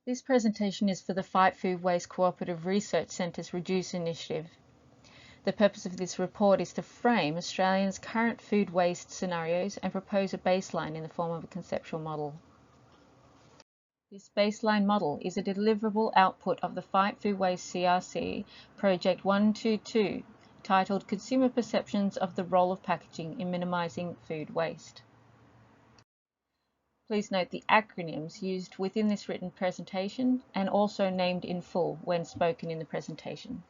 This presentation is for the Fight Food Waste Cooperative Research Centre's Reduce initiative. The purpose of this report is to frame Australia's current food waste scenarios and propose a baseline in the form of a conceptual model. This baseline model is a deliverable output of the Fight Food Waste CRC Project 122, titled Consumer Perceptions of the Role of Packaging in Minimising Food Waste. Please note the acronyms used within this written presentation and also named in full when spoken in the presentation.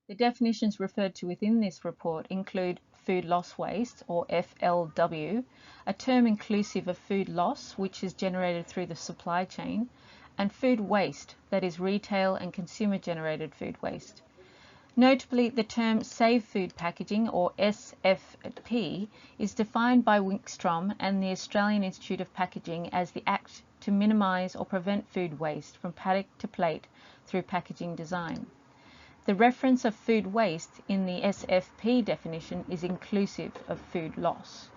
The definitions referred to within this report include food loss waste, or FLW, a term inclusive of food loss which is generated through the supply chain, and food waste, that is retail and consumer generated food waste. Notably, the term Save Food Packaging, or SFP, is defined by Wikstrom and the Australian Institute of Packaging as the act to minimise or prevent food waste from paddock to plate through packaging design. The reference of food waste in the SFP definition is inclusive of food loss.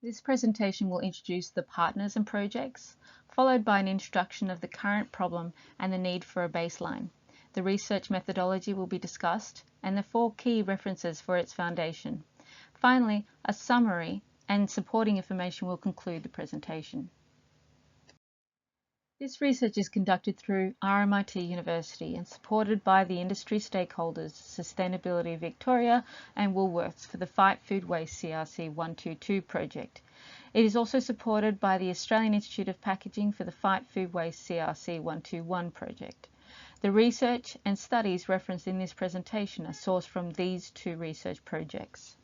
This presentation will introduce the partners and projects, followed by an introduction of the current problem and the need for a baseline. The research methodology will be discussed and the 4 key references for its foundation. Finally, a summary and supporting information will conclude the presentation. This research is conducted through RMIT University and supported by the industry stakeholders Sustainability Victoria and Woolworths for the Fight Food Waste CRC 122 project. It is also supported by the Australian Institute of Packaging for the Fight Food Waste CRC 121 project. The research and studies referenced in this presentation are sourced from these 2 research projects.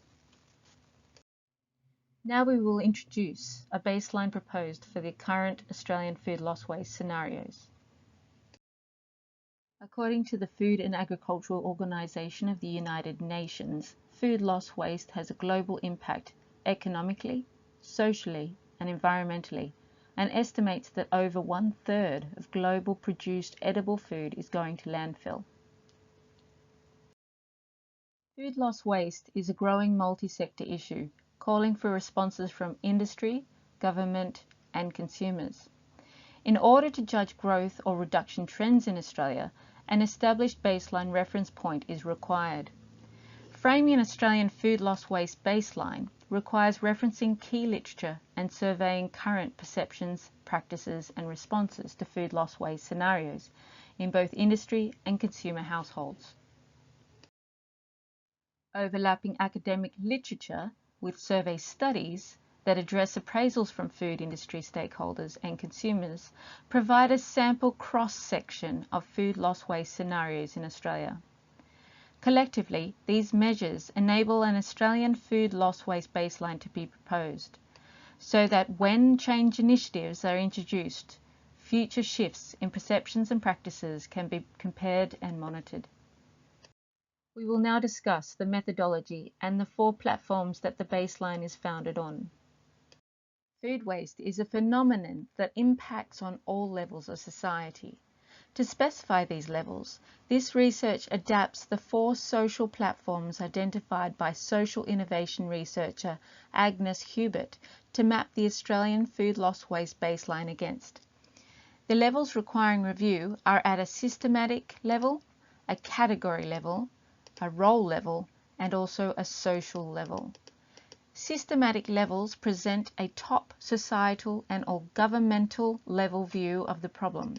Now we will introduce a baseline proposed for the current Australian food loss waste scenarios. According to the Food and Agricultural Organization of the United Nations, food loss waste has a global impact economically, socially, and environmentally, and estimates that over 1/3 of global produced edible food is going to landfill. Food loss waste is a growing multi-sector issue, calling for responses from industry, government, and consumers. In order to judge growth or reduction trends in Australia, an established baseline reference point is required. Framing an Australian food loss waste baseline requires referencing key literature and surveying current perceptions, practices, and responses to food loss waste scenarios in both industry and consumer households. Overlapping academic literature with survey studies that address appraisals from food industry stakeholders and consumers provide a sample cross-section of food loss waste scenarios in Australia. Collectively, these measures enable an Australian food loss waste baseline to be proposed, so that when change initiatives are introduced, future shifts in perceptions and practices can be compared and monitored. We will now discuss the methodology and the 4 platforms that the baseline is founded on. Food waste is a phenomenon that impacts on all levels of society. To specify these levels, this research adapts the 4 social platforms identified by social innovation researcher Agnes Hubert to map the Australian food loss waste baseline against. The levels requiring review are at a systematic level, a category level, a role level, and also a social level. Systematic levels present a top societal and or governmental level view of the problem.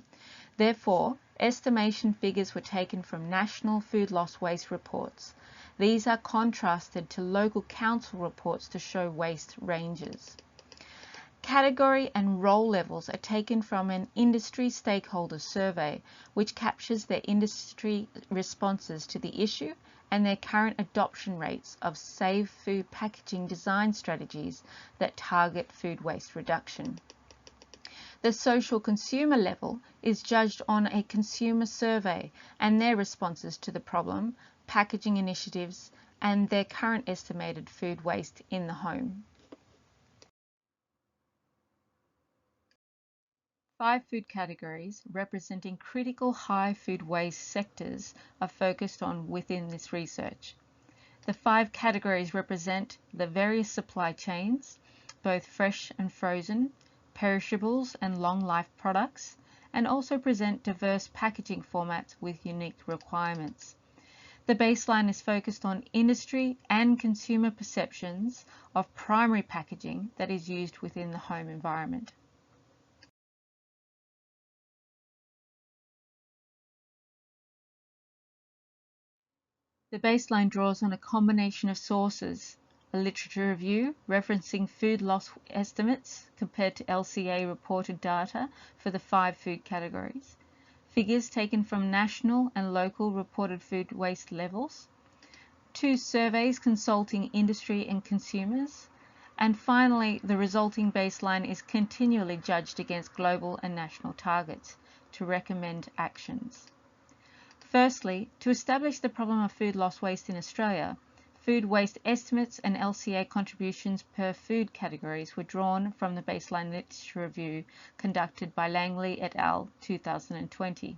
Therefore, estimation figures were taken from national food loss waste reports. These are contrasted to local council reports to show waste ranges. Category and role levels are taken from an industry stakeholder survey, which captures their industry responses to the issue and their current adoption rates of Save Food Packaging design strategies that target food waste reduction. The social consumer level is judged on a consumer survey and their responses to the problem, packaging initiatives, and their current estimated food waste in the home. 5 food categories representing critical high food waste sectors are focused on within this research. The 5 categories represent the various supply chains, both fresh and frozen, perishables and long-life products, and also present diverse packaging formats with unique requirements. The baseline is focused on industry and consumer perceptions of primary packaging that is used within the home environment. The baseline draws on a combination of sources: a literature review referencing food loss estimates compared to LCA reported data for the 5 food categories, figures taken from national and local reported food waste levels, 2 surveys consulting industry and consumers, and finally, the resulting baseline is continually judged against global and national targets to recommend actions. Firstly, to establish the problem of food loss waste in Australia, food waste estimates and LCA contributions per food categories were drawn from the baseline literature review conducted by Langley et al. 2020.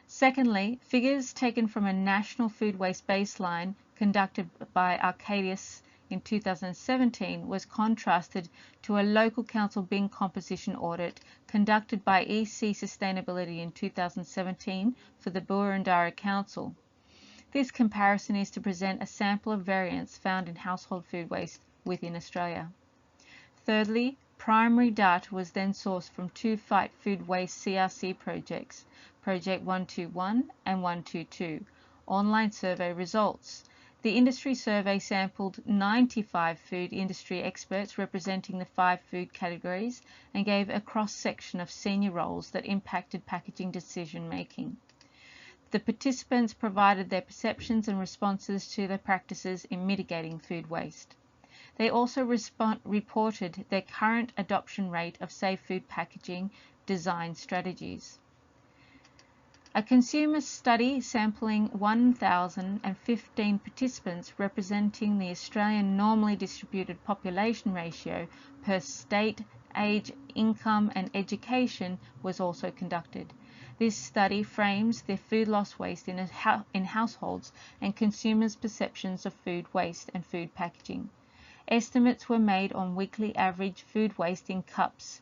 Secondly, figures taken from a national food waste baseline conducted by Arcadius in 2017 was contrasted to a local council bin composition audit conducted by EC Sustainability in 2017 for the Boroondara Council. This comparison is to present a sample of variance found in household food waste within Australia. Thirdly, primary data was then sourced from 2 Fight Food Waste CRC projects, Project 121 and 122, online survey results. The industry survey sampled 95 food industry experts representing the 5 food categories and gave a cross-section of senior roles that impacted packaging decision-making. The participants provided their perceptions and responses to their practices in mitigating food waste. They also reported their current adoption rate of Save Food Packaging design strategies. A consumer study sampling 1,015 participants representing the Australian normally distributed population ratio per state, age, income and education was also conducted. This study frames the food loss waste in households and consumers' perceptions of food waste and food packaging. Estimates were made on weekly average food waste in cups.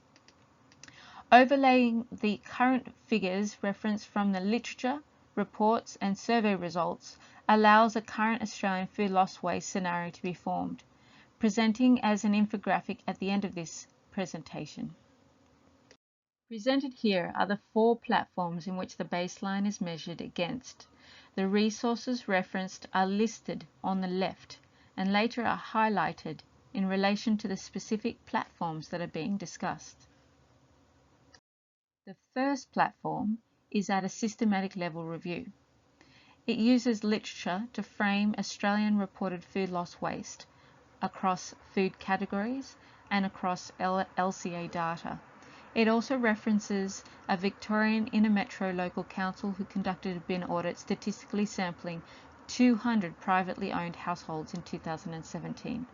Overlaying the current figures referenced from the literature, reports and survey results allows a current Australian food loss waste scenario to be formed, presenting as an infographic at the end of this presentation. Presented here are the 4 platforms in which the baseline is measured against. The resources referenced are listed on the left and later are highlighted in relation to the specific platforms that are being discussed. The first platform is at a systematic level review. It uses literature to frame Australian reported food loss waste across food categories and across LCA data. It also references a Victorian Inner Metro Local Council who conducted a bin audit statistically sampling 200 privately owned households in 2017.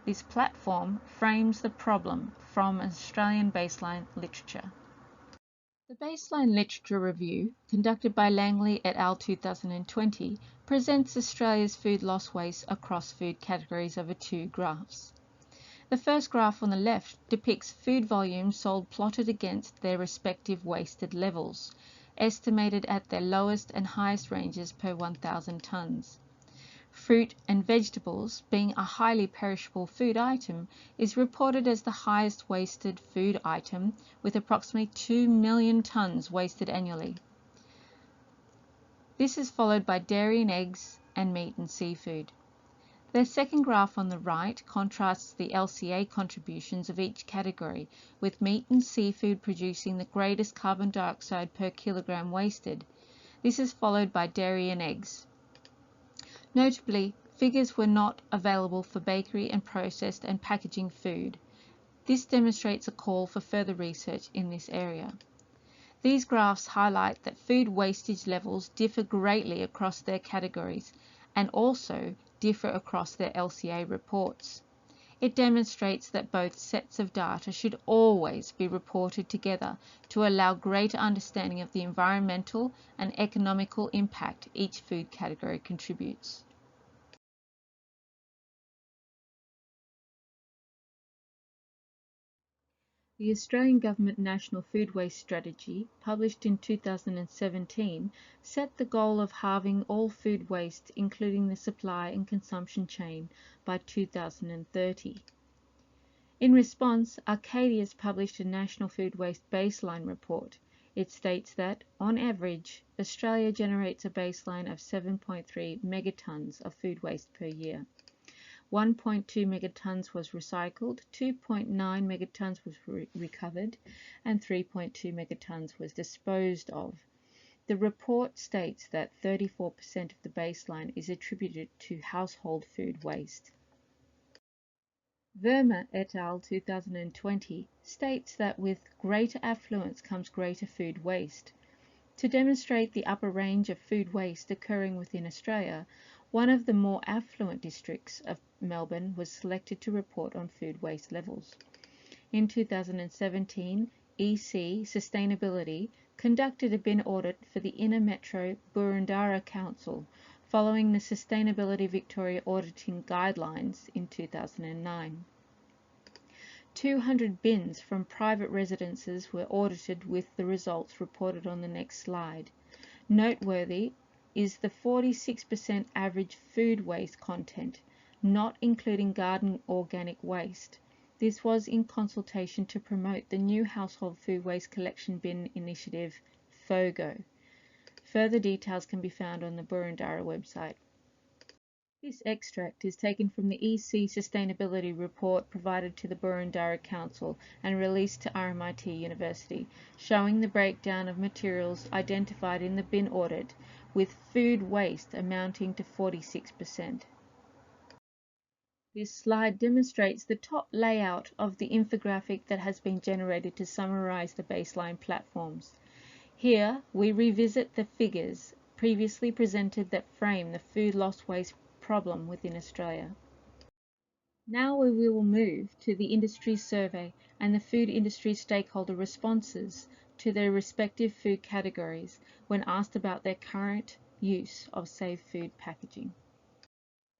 This platform frames the problem from Australian baseline literature. The baseline literature review, conducted by Langley et al. 2020, presents Australia's food loss waste across food categories over 2 graphs. The first graph on the left depicts food volumes sold plotted against their respective wasted levels, estimated at their lowest and highest ranges per 1,000 tonnes. Fruit and vegetables, being a highly perishable food item, is reported as the highest wasted food item with approximately 2 million tonnes wasted annually. This is followed by dairy and eggs and meat and seafood. The second graph on the right contrasts the LCA contributions of each category, with meat and seafood producing the greatest carbon dioxide per kilogram wasted. This is followed by dairy and eggs. Notably, figures were not available for bakery and processed and packaging food. This demonstrates a call for further research in this area. These graphs highlight that food wastage levels differ greatly across their categories and also differ across their LCA reports. It demonstrates that both sets of data should always be reported together to allow greater understanding of the environmental and economical impact each food category contributes. The Australian Government National Food Waste Strategy, published in 2017, set the goal of halving all food waste, including the supply and consumption chain, by 2030. In response, Arcadia's published a National Food Waste Baseline Report. It states that, on average, Australia generates a baseline of 7.3 megatons of food waste per year. 1.2 megatons was recycled, 2.9 megatons was recovered, and 3.2 megatons was disposed of. The report states that 34% of the baseline is attributed to household food waste. Verma et al. 2020 states that with greater affluence comes greater food waste. To demonstrate the upper range of food waste occurring within Australia, one of the more affluent districts of Melbourne was selected to report on food waste levels. In 2017, EC Sustainability conducted a bin audit for the Inner Metro Boroondara Council, following the Sustainability Victoria Auditing Guidelines in 2009. 200 bins from private residences were audited, with the results reported on the next slide. Noteworthy is the 46% average food waste content, not including garden organic waste. This was in consultation to promote the new Household Food Waste Collection Bin Initiative, FOGO. Further details can be found on the Boroondara website. This extract is taken from the EC Sustainability Report provided to the Boroondara Council and released to RMIT University, showing the breakdown of materials identified in the bin audit, with food waste amounting to 46%. This slide demonstrates the top layout of the infographic that has been generated to summarize the baseline platforms. Here, we revisit the figures previously presented that frame the food loss waste problem within Australia. Now we will move to the industry survey and the food industry stakeholder responses to their respective food categories when asked about their current use of Save Food packaging.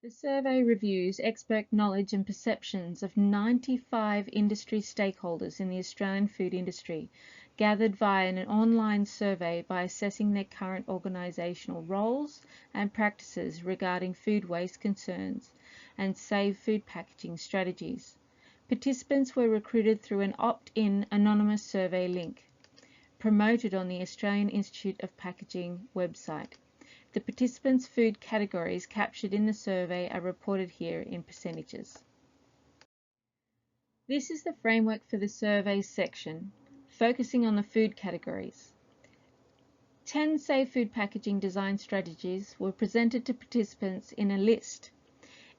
The survey reviews expert knowledge and perceptions of 95 industry stakeholders in the Australian food industry, gathered via an online survey by assessing their current organisational roles and practices regarding food waste concerns and Save Food packaging strategies. Participants were recruited through an opt-in anonymous survey link, promoted on the Australian Institute of Packaging website. The participants' food categories captured in the survey are reported here in percentages. This is the framework for the survey section, focusing on the food categories. 10 Save Food packaging design strategies were presented to participants in a list.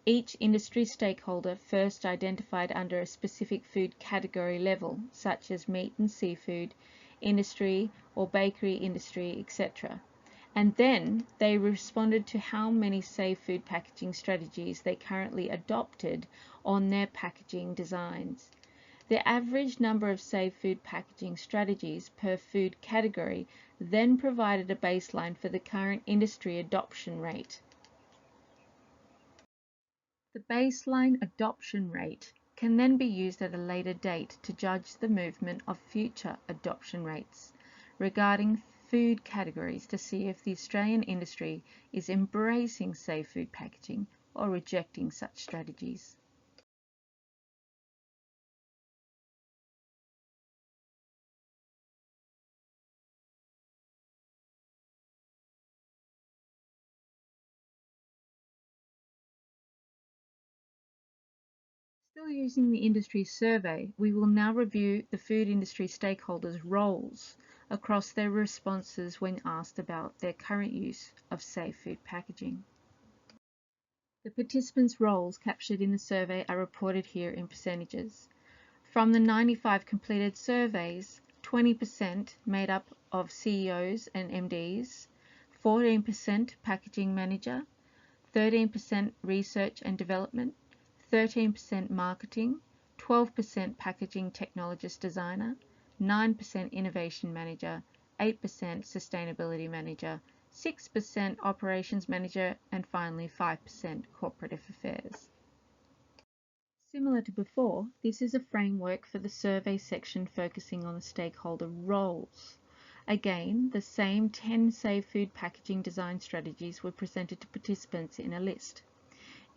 Each industry stakeholder first identified under a specific food category level, such as meat and seafood industry or bakery industry, etc. And then they responded to how many Save Food packaging strategies they currently adopted on their packaging designs. The average number of Save Food packaging strategies per food category then provided a baseline for the current industry adoption rate. The baseline adoption rate can then be used at a later date to judge the movement of future adoption rates regarding food categories, to see if the Australian industry is embracing Save Food packaging or rejecting such strategies. Still using the industry survey, we will now review the food industry stakeholders' roles across their responses when asked about their current use of Save Food packaging. The participants' roles captured in the survey are reported here in percentages. From the 95 completed surveys, 20% made up of CEOs and MDs, 14% packaging manager, 13% research and development, 13% marketing, 12% packaging technologist designer, 9% innovation manager, 8% sustainability manager, 6% operations manager, and finally 5% corporate affairs. Similar to before, this is a framework for the survey section focusing on the stakeholder roles. Again, the same 10 Save Food Packaging design strategies were presented to participants in a list.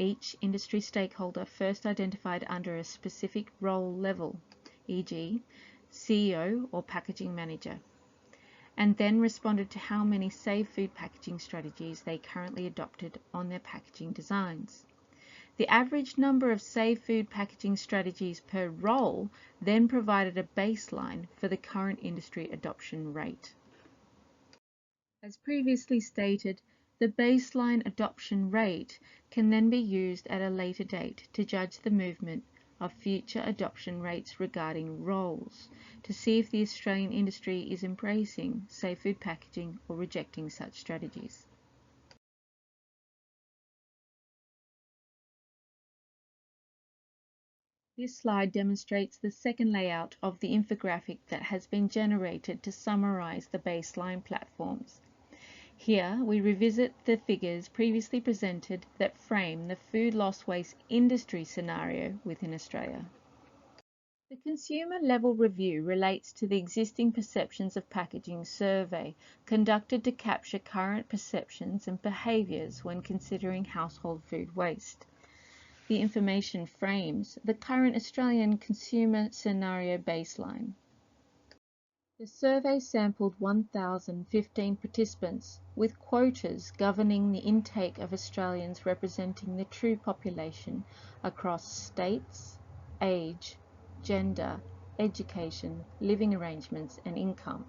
Each industry stakeholder first identified under a specific role level, e.g., CEO or packaging manager, and then responded to how many Save Food Packaging strategies they currently adopted on their packaging designs. The average number of Save Food Packaging strategies per role then provided a baseline for the current industry adoption rate. As previously stated, the baseline adoption rate can then be used at a later date to judge the movement of future adoption rates regarding roles, to see if the Australian industry is embracing Save Food Packaging or rejecting such strategies. This slide demonstrates the second layout of the infographic that has been generated to summarize the baseline platforms. Here we revisit the figures previously presented that frame the food loss waste industry scenario within Australia. The consumer level review relates to the existing perceptions of packaging survey conducted to capture current perceptions and behaviours when considering household food waste. The information frames the current Australian consumer scenario baseline. The survey sampled 1,015 participants, with quotas governing the intake of Australians representing the true population across states, age, gender, education, living arrangements and income.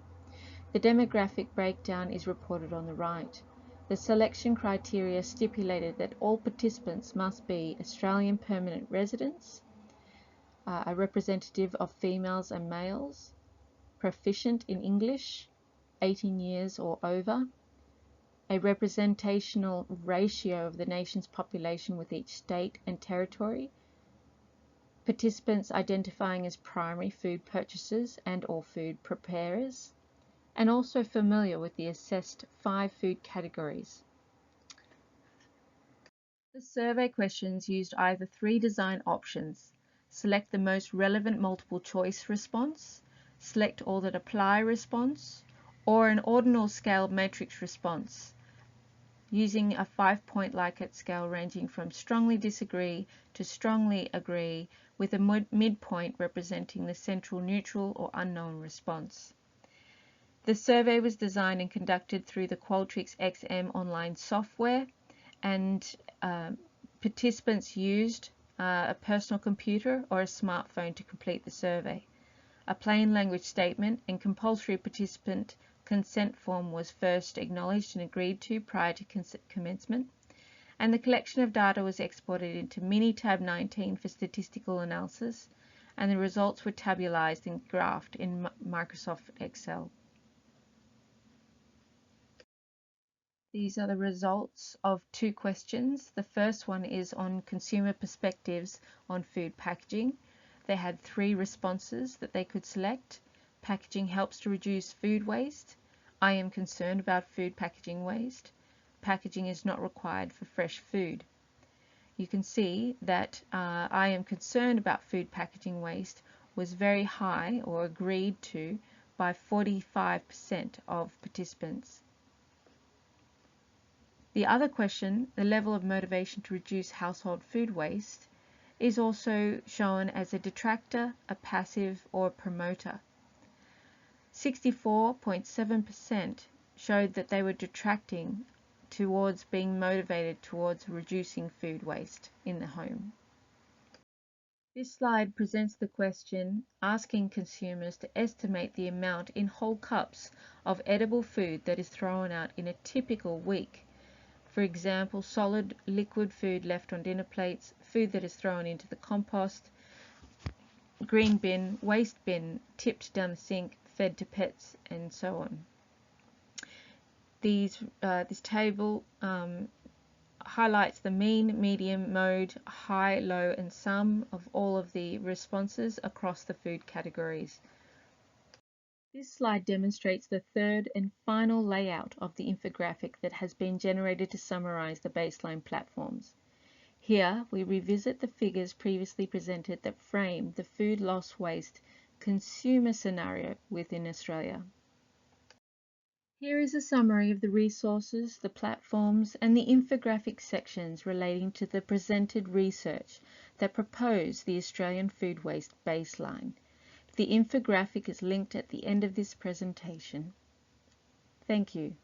The demographic breakdown is reported on the right. The selection criteria stipulated that all participants must be Australian permanent residents, a representative of females and males, proficient in English, 18 years or over, a representational ratio of the nation's population with each state and territory, participants identifying as primary food purchasers and or food preparers, and also familiar with the assessed 5 food categories. The survey questions used either 3 design options: select the most relevant multiple choice response, select all that apply response, or an ordinal scale matrix response, using a 5-point Likert scale ranging from strongly disagree to strongly agree, with a midpoint representing the central neutral or unknown response. The survey was designed and conducted through the Qualtrics XM online software, and participants used a personal computer or a smartphone to complete the survey. A plain language statement and compulsory participant consent form was first acknowledged and agreed to prior to commencement, and the collection of data was exported into Minitab 19 for statistical analysis, and the results were tabularized and graphed in Microsoft Excel. These are the results of 2 questions. The first one is on consumer perspectives on food packaging. They had 3 responses that they could select. Packaging helps to reduce food waste. I am concerned about food packaging waste. Packaging is not required for fresh food. You can see that I am concerned about food packaging waste was very high, or agreed to, by 45% of participants. The other question, the level of motivation to reduce household food waste, is also shown as a detractor, a passive, or a promoter. 64.7% showed that they were detracting towards being motivated towards reducing food waste in the home. This slide presents the question asking consumers to estimate the amount in whole cups of edible food that is thrown out in a typical week. For example, solid, liquid food left on dinner plates, food that is thrown into the compost, green bin, waste bin, tipped down the sink, fed to pets, and so on. This table highlights the mean, medium, mode, high, low, and sum of all of the responses across the food categories. This slide demonstrates the third and final layout of the infographic that has been generated to summarize the baseline platforms. Here we revisit the figures previously presented that frame the food loss waste consumer scenario within Australia. Here is a summary of the resources, the platforms, and the infographic sections relating to the presented research that propose the Australian food waste baseline. The infographic is linked at the end of this presentation. Thank you.